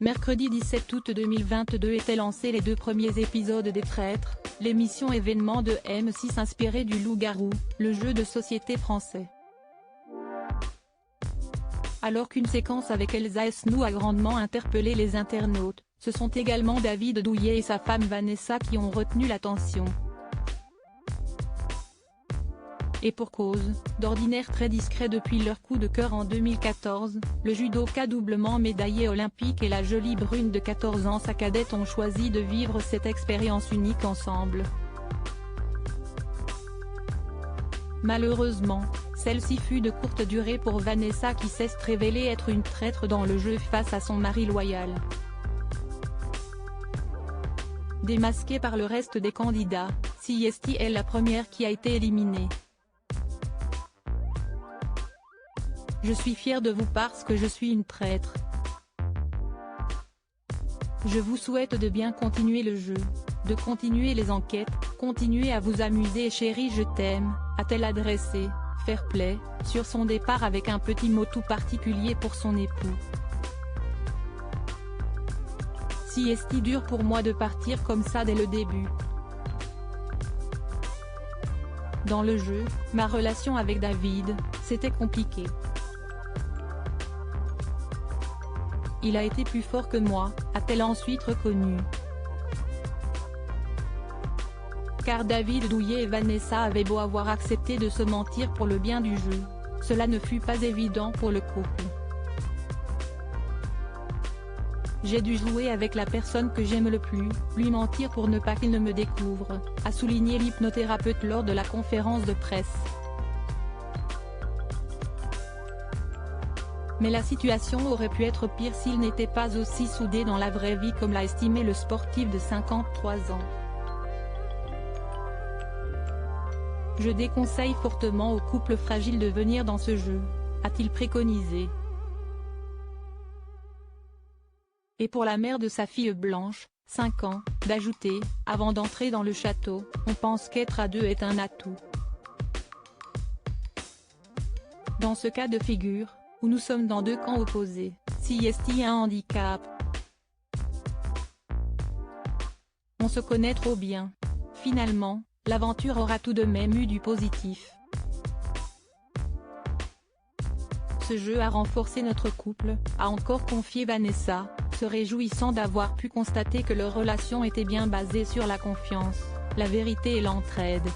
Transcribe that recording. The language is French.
Mercredi 17 août 2022 étaient lancés les 2 premiers épisodes des Traîtres, l'émission événement de M6 inspirée du Loup-garou, le jeu de société français. Alors qu'une séquence avec Elsa Esnou a grandement interpellé les internautes, ce sont également David Douillet et sa femme Vanessa qui ont retenu l'attention. Et pour cause, d'ordinaire très discret depuis leur coup de cœur en 2014, le judoka doublement médaillé olympique et la jolie brune de 14 ans sa cadette ont choisi de vivre cette expérience unique ensemble. Malheureusement, celle-ci fut de courte durée pour Vanessa qui s'est révélée être une traître dans le jeu face à son mari loyal. Démasquée par le reste des candidats, Siesti est la première qui a été éliminée. Je suis fière de vous parce que je suis une traître. Je vous souhaite de bien continuer le jeu, de continuer les enquêtes, continuer à vous amuser chérie je t'aime, a-t-elle adressé, fair play, sur son départ avec un petit mot tout particulier pour son époux. Siesti dur pour moi de partir comme ça dès le début. Dans le jeu, ma relation avec David, c'était compliqué. Il a été plus fort que moi, a-t-elle ensuite reconnu. Car David Douillet et Vanessa avaient beau avoir accepté de se mentir pour le bien du jeu, cela ne fut pas évident pour le couple. J'ai dû jouer avec la personne que j'aime le plus, lui mentir pour ne pas qu'il ne me découvre, a souligné l'hypnothérapeute lors de la conférence de presse. Mais la situation aurait pu être pire s'il n'était pas aussi soudé dans la vraie vie comme l'a estimé le sportif de 53 ans. Je déconseille fortement aux couples fragiles de venir dans ce jeu, a-t-il préconisé. Et pour la mère de sa fille Blanche, 5 ans, d'ajouter, avant d'entrer dans le château, on pense qu'être à deux est un atout. Dans ce cas de figure, où nous sommes dans 2 camps opposés, Siesti a un handicap. On se connaît trop bien. Finalement, l'aventure aura tout de même eu du positif. Ce jeu a renforcé notre couple, a encore confié Vanessa, se réjouissant d'avoir pu constater que leur relation était bien basée sur la confiance, la vérité et l'entraide.